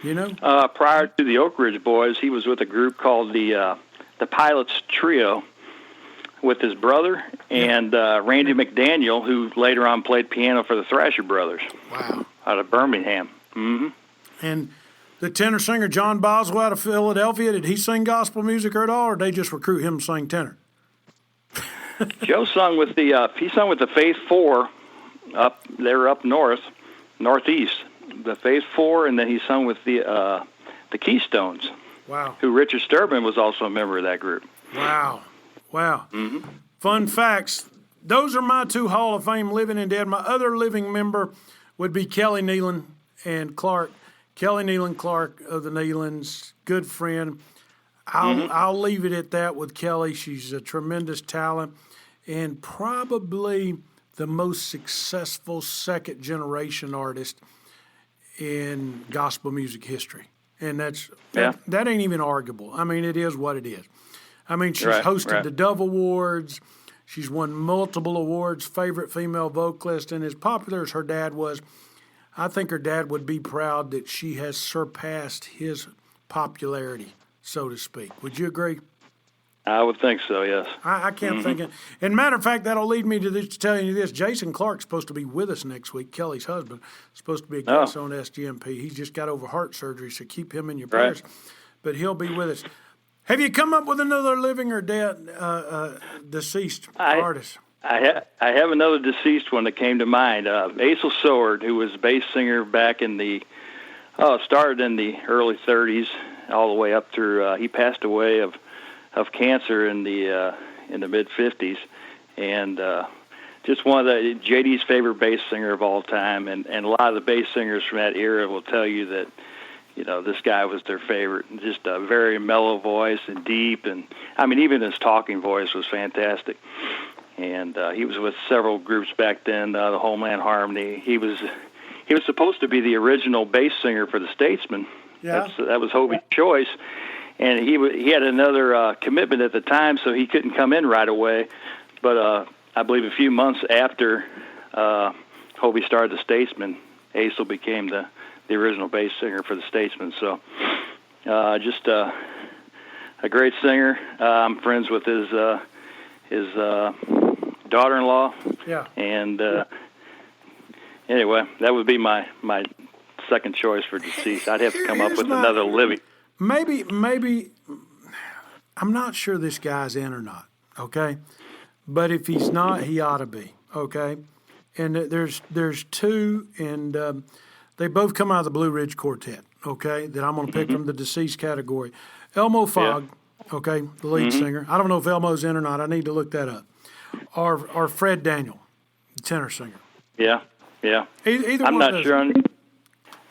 You know? Prior to the Oak Ridge Boys, he was with a group called the Pilots Trio with his brother and Randy McDaniel, who later on played piano for the Thrasher Brothers. Wow. Out of Birmingham. And the tenor singer John Boswell out of Philadelphia, did he sing gospel music at all, or did they just recruit him to sing tenor? Joe sung with the Faith Four up northeast, the Faith Four, and then he sung with the Keystones. Wow. Who Richard Sturban was also a member of that group. Wow. Fun facts. Those are my two Hall of Fame living and dead. My other living member would be Kelly Nealon and Clark. Kelly Nealon Clark of the Nealons, good friend. I'll leave it at that with Kelly. She's a tremendous talent and probably the most successful second-generation artist in gospel music history. And that ain't even arguable. I mean, it is what it is. I mean, she's hosted the Dove Awards. She's won multiple awards, favorite female vocalist. And as popular as her dad was, I think her dad would be proud that she has surpassed his popularity, so to speak. Would you agree? I would think so, yes. I can't think of. And matter of fact, that'll lead me to telling you this. Jason Clark's supposed to be with us next week. Kelly's husband supposed to be a guest on SGMP. He's just got over heart surgery, so keep him in your prayers. But he'll be with us. Have you come up with another living or dead deceased artist? I have another deceased one that came to mind. Aisel Soward, who was bass singer back in started in the early 30s, all the way up through. He passed away of cancer in the mid 50s, and just one of the JD's favorite bass singer of all time, and a lot of the bass singers from that era will tell you that, you know, this guy was their favorite. Just a very mellow voice and deep, and I mean, even his talking voice was fantastic. And he was with several groups back then, the Homeland Harmony. He was supposed to be the original bass singer for the Statesmen. Yeah. That was Hobie's choice. And he had another commitment at the time, so he couldn't come in right away. But I believe a few months after Hobie started the Statesmen, Aisel became the original bass singer for the Statesmen. So just a great singer. I'm friends with his daughter-in-law. Yeah. And anyway, that would be my second choice for deceased. I'd have to come up with another living. Maybe, I'm not sure this guy's in or not, okay? But if he's not, he ought to be, okay? And there's two, and the They both come out of the Blue Ridge Quartet, okay, that I'm going to pick from the deceased category. Elmo Fogg, okay, the lead singer. I don't know if Elmo's in or not. I need to look that up. Or Fred Daniel, the tenor singer. Yeah. Either I'm one not sure on.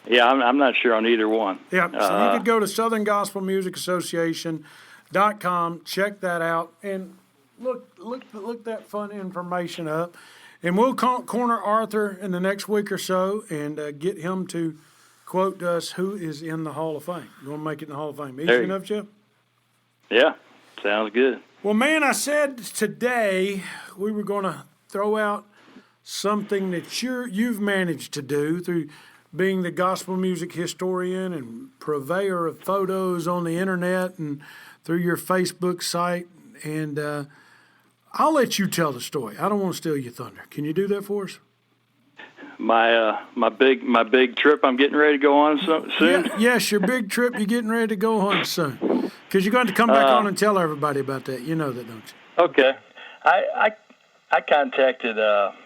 Yeah, I'm not sure on either one. Yeah, so you could go to SouthernGospelMusicAssociation.com, check that out, and look that fun information up. And we'll corner Arthur in the next week or so and get him to quote us who is in the Hall of Fame. You want to make it in the Hall of Fame. Easy enough, Jeff? Yeah, sounds good. Well, man, I said today we were going to throw out something that you've managed to do through being the gospel music historian and purveyor of photos on the internet and through your Facebook site. And I'll let you tell the story. I don't want to steal your thunder. Can you do that for us? My big trip I'm getting ready to go on soon. Yes, your big trip you're getting ready to go on soon. Because you're going to come back on and tell everybody about that. You know that, don't you? Okay. I contacted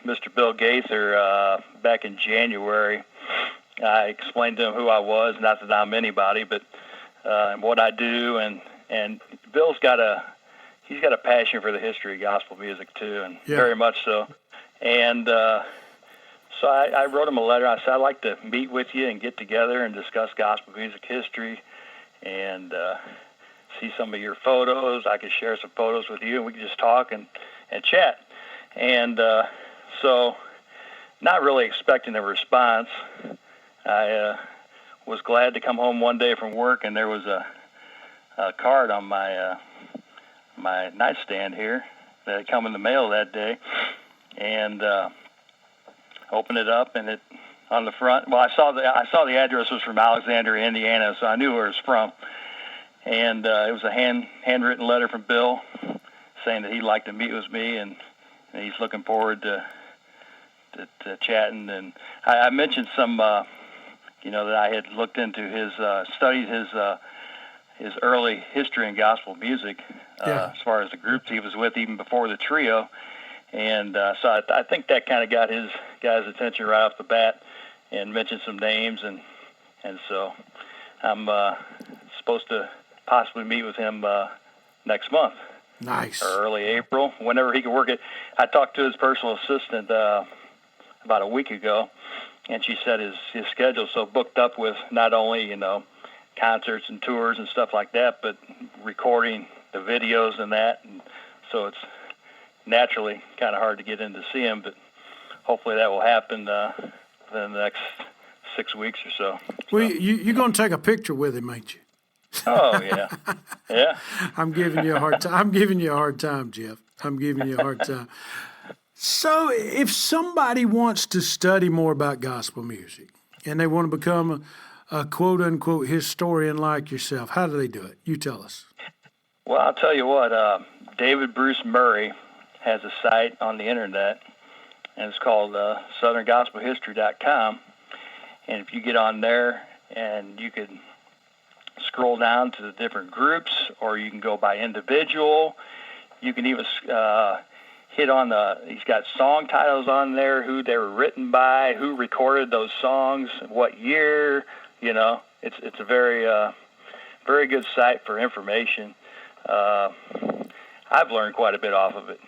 Mr. Bill Gaither back in January. I explained to him who I was, not that I'm anybody, but what I do, and Bill's got a passion for the history of gospel music too, and very much so. And so I wrote him a letter. I said I'd like to meet with you and get together and discuss gospel music history, and see some of your photos. I could share some photos with you, and we could just talk and chat. And so, not really expecting a response, I was glad to come home one day from work, and there was a card on my my nightstand here that had come in the mail that day, and opened it up, and it on the front. Well, I saw the address was from Alexandria, Indiana, so I knew where it was from, and it was a handwritten letter from Bill saying that he'd like to meet with me, and he's looking forward to chatting. And I mentioned some, that I had looked into studied his early history in gospel music, as far as the groups he was with, even before the trio. And so I think that kind of got his guys' attention right off the bat, and mentioned some names, and so I'm supposed to possibly meet with him next month. Nice. Or early April, whenever he can work it. I talked to his personal assistant about a week ago, and she said his schedule's so booked up with not only, concerts and tours and stuff like that, but recording the videos and that. And so it's naturally kind of hard to get in to see him, but hopefully that will happen within the next 6 weeks or so. Well, you're going to take a picture with him, ain't you? Oh, yeah. Yeah. I'm giving you a hard time. I'm giving you a hard time, Jeff. I'm giving you a hard time. So if somebody wants to study more about gospel music and they want to become a quote-unquote historian like yourself, how do they do it? You tell us. Well, I'll tell you what. David Bruce Murray has a site on the internet, and it's called SouthernGospelHistory.com. And if you get on there, and you could scroll down to the different groups, or you can go by individual. You can even hit on he's got song titles on there, who they were written by, who recorded those songs, what year. It's a very very good site for information. I've learned quite a bit off of it.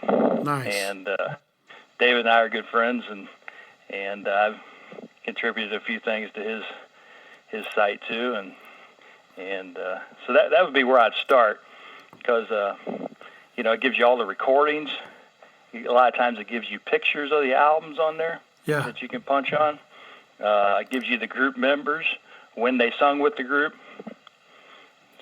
Nice. And David and I are good friends, and I've contributed a few things to his site too, and so that would be where I'd start, because it gives you all the recordings. A lot of times it gives you pictures of the albums on there that you can punch on. It gives you the group members, when they sung with the group.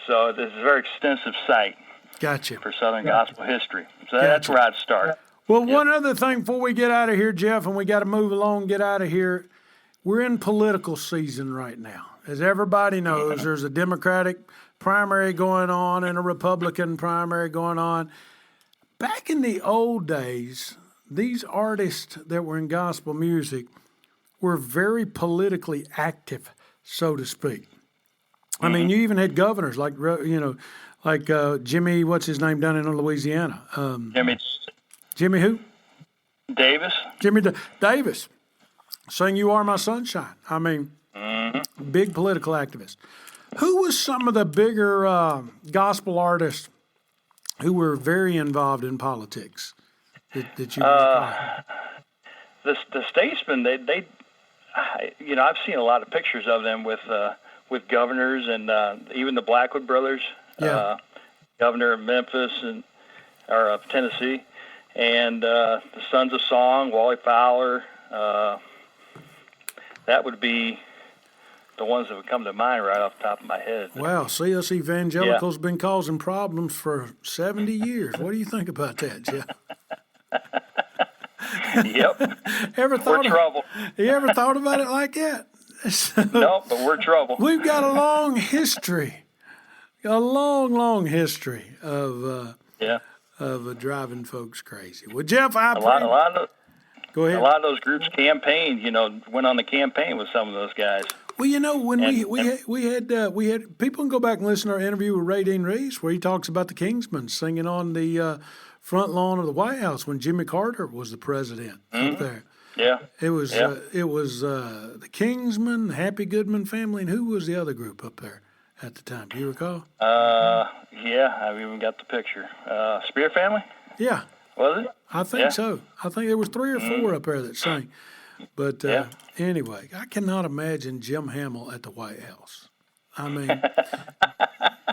So this is a very extensive site. Gotcha. For Southern Gospel history. So that's where I'd start. Well, one other thing before we get out of here, Jeff, and we got to move along, get out of here. We're in political season right now. As everybody knows, there's a Democratic primary going on and a Republican primary going on. Back in the old days, these artists that were in gospel music were very politically active, so to speak. I mean, you even had governors like Jimmy, what's his name, down in Louisiana? Jimmy who? Davis. Jimmy Davis. Saying, "You are my sunshine." I mean, big political activist. Who was some of the bigger gospel artists who were very involved in politics that you recall? The Statesmen, they I've seen a lot of pictures of them with governors and even the Blackwood brothers, governor of Memphis or of Tennessee, and the Sons of Song, Wally Fowler. That would be the ones that would come to mind right off the top of my head. Wow, see, us evangelicals been causing problems for 70 years. What do you think about that, Jeff? Yep. We're trouble. You ever thought about it like that? No, but we're trouble. We've got a long history, long history of driving folks crazy. Well, Jeff, go ahead. A lot of those groups campaigned. Went on the campaign with some of those guys. Well, when we had people can go back and listen to our interview with Ray Dean Reese where he talks about the Kingsmen singing on the front lawn of the White House when Jimmy Carter was the president up there. Yeah, it was the Kingsmen, the Happy Goodman family, and who was the other group up there at the time? Do you recall? Yeah, I've even got the picture. Spear family. Yeah, was it? I think so. I think there was 3 or 4 up there that sang. But anyway, I cannot imagine Jim Hamill at the White House. I mean,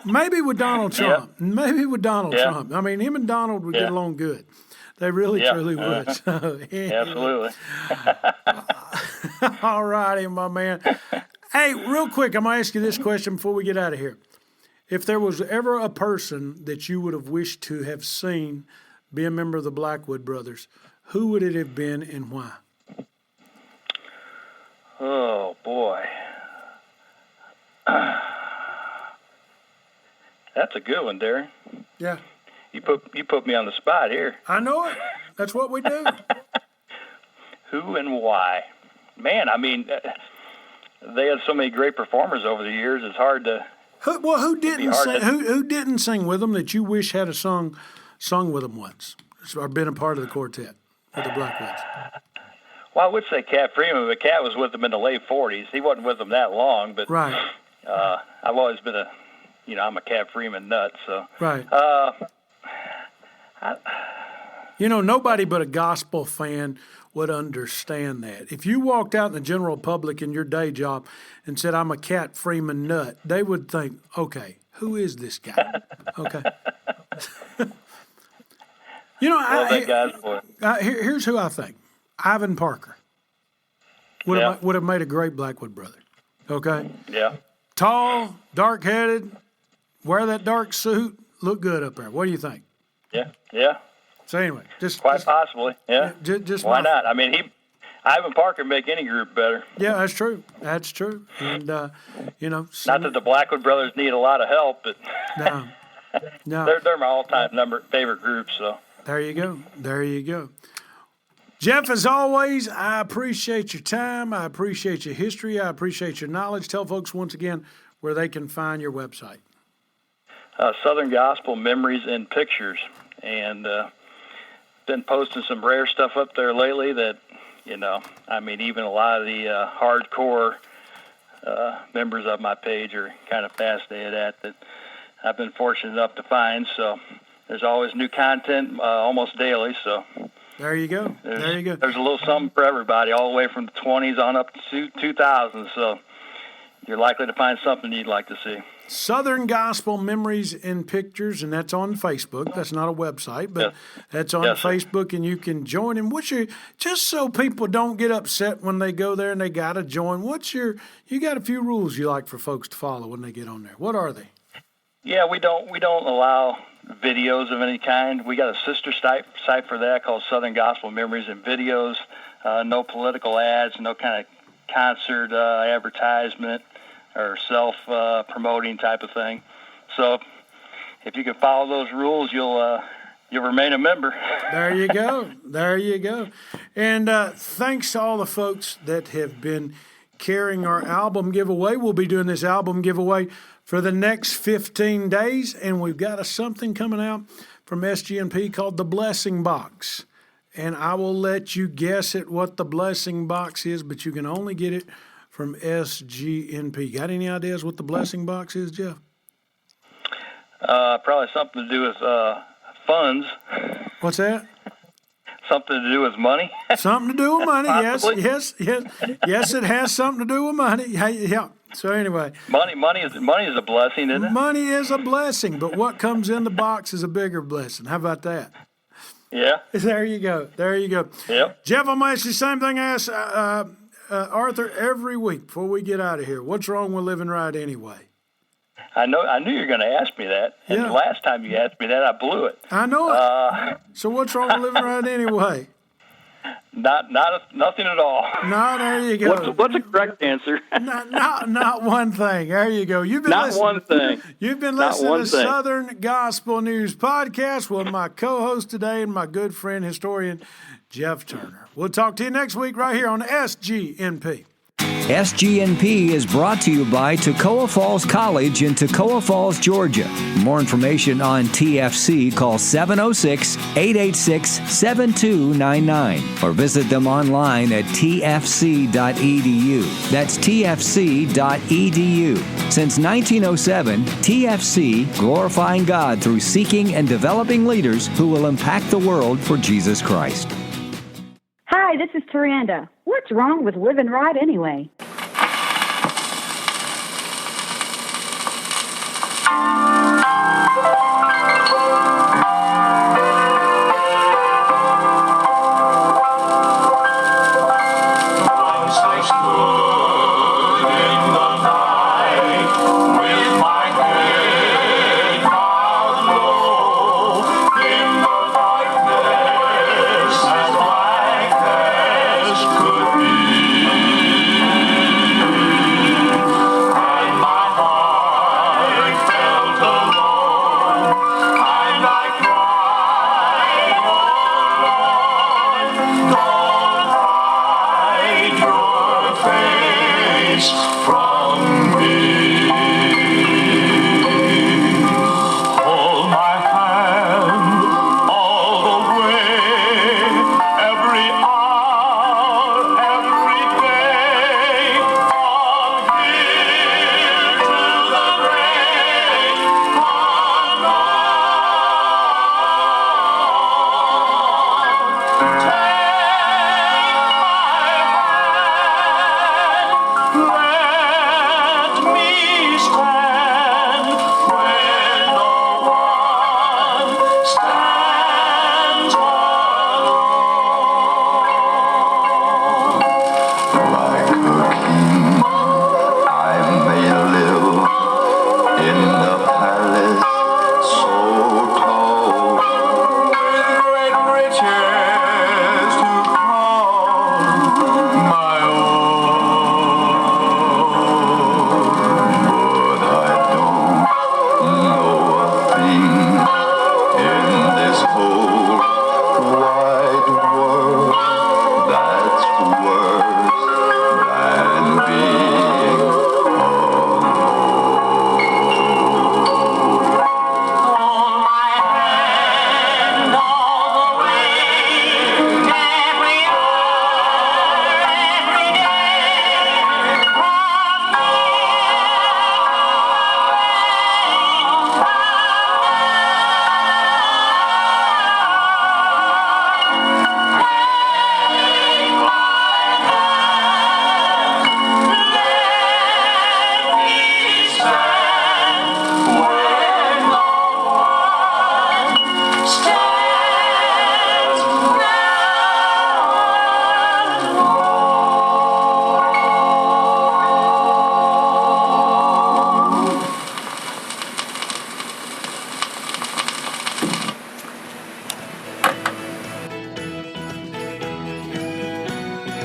maybe with Donald Trump. Yeah. Maybe with Donald Trump. I mean, him and Donald would get along good. They really, truly would. So, absolutely. All righty, my man. Hey, real quick, I'm going to ask you this question before we get out of here. If there was ever a person that you would have wished to have seen be a member of the Blackwood Brothers, who would it have been and why? Oh, boy. That's a good one, Darren. Yeah. You put me on the spot here. I know it. That's what we do. Who and why? Man, I mean, they had so many great performers over the years. It's hard to. Who didn't sing with them that you wish had sung with them once, or been a part of the quartet with the Blackwoods? Well, I would say Cat Freeman, but Cat was with them in the late 40s. He wasn't with them that long, but right. I've always been I'm a Cat Freeman nut, so. Right. Nobody but a gospel fan would understand that. If you walked out in the general public in your day job and said, I'm a Cat Freeman nut, they would think, okay, who is this guy? Okay. Here's who I think. Ivan Parker would have made a great Blackwood brother. Okay? Yeah. Tall, dark-headed, wear that dark suit, look good up there. What do you think? Yeah. So anyway, quite possibly. Yeah. Just why not? I mean, Ivan Parker make any group better. Yeah, that's true. And not that the Blackwood brothers need a lot of help, but no. they're my all-time favorite group. So there you go. Jeff, as always, I appreciate your time. I appreciate your history. I appreciate your knowledge. Tell folks once again where they can find your website. Southern Gospel Memories and Pictures. And been posting some rare stuff up there lately that, even a lot of the hardcore members of my page are kind of fascinated at that I've been fortunate enough to find. So there's always new content almost daily. So there you go. There's a little something for everybody, all the way from the 20s on up to 2000. So you're likely to find something you'd like to see. Southern Gospel Memories and Pictures, and that's on Facebook. That's not a website, but that's on Facebook, and you can join. And just so people don't get upset when they go there and they got to join, you got a few rules you like for folks to follow when they get on there. What are they? Yeah, we don't allow videos of any kind. We got a sister site for that called Southern Gospel Memories and Videos. No political ads, no kind of concert advertisement or self-promoting type of thing. So if you can follow those rules, you'll remain a member. There you go. And thanks to all the folks that have been carrying our album giveaway. We'll be doing this album giveaway for the next 15 days, and we've got something coming out from SGNP called the Blessing Box. And I will let you guess at what the Blessing Box is, but you can only get it from SGNP. Got any ideas what the blessing box is, Jeff? Probably something to do with funds. What's that? Something to do with money. Something to do with money. Yes, Possibly. yes. It has something to do with money. Yeah. So anyway, Money is a blessing, isn't it? money is a blessing, but what comes in the box is a bigger blessing. How about that? Yeah. There you go. Yep. Jeff, I'm going to ask you the same thing I ask Arthur every week before we get out of here. What's wrong with living right anyway? I knew you were going to ask me that. And Yeah. the last time you asked me that, I blew it. I know it. So what's wrong with living right anyway? Nothing at all. No, there you go. What's the correct answer? Not one thing. There you go. You've been Not listening, one thing. You've been Not listening one to thing. Southern Gospel News Podcast with my co-host today and my good friend, historian Jeff Turner. We'll talk to you next week right here on SGNP. SGNP is brought to you by Toccoa Falls College in Toccoa Falls, Georgia. More information on TFC, call 706-886-7299 or visit them online at tfc.edu. That's tfc.edu. Since 1907, TFC, glorifying God through seeking and developing leaders who will impact the world for Jesus Christ. Hi, this is Miranda. What's wrong with living right anyway?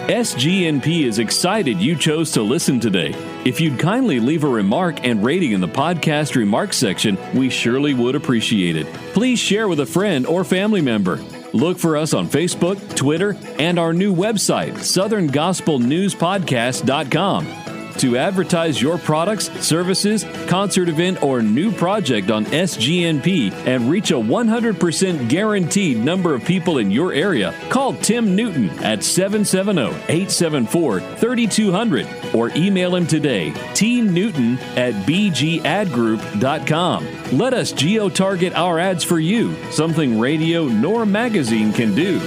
SGNP is excited you chose to listen today. If you'd kindly leave a remark and rating in the podcast remarks section, we surely would appreciate it. Please share with a friend or family member. Look for us on Facebook, Twitter, and our new website, SouthernGospelNewsPodcast.com. To advertise your products, services, concert event, or new project on SGNP and reach a 100% guaranteed number of people in your area, call Tim Newton at 770-874-3200 or email him today, tnewton@bgadgroup.com. Let us geo-target our ads for you, something radio nor magazine can do.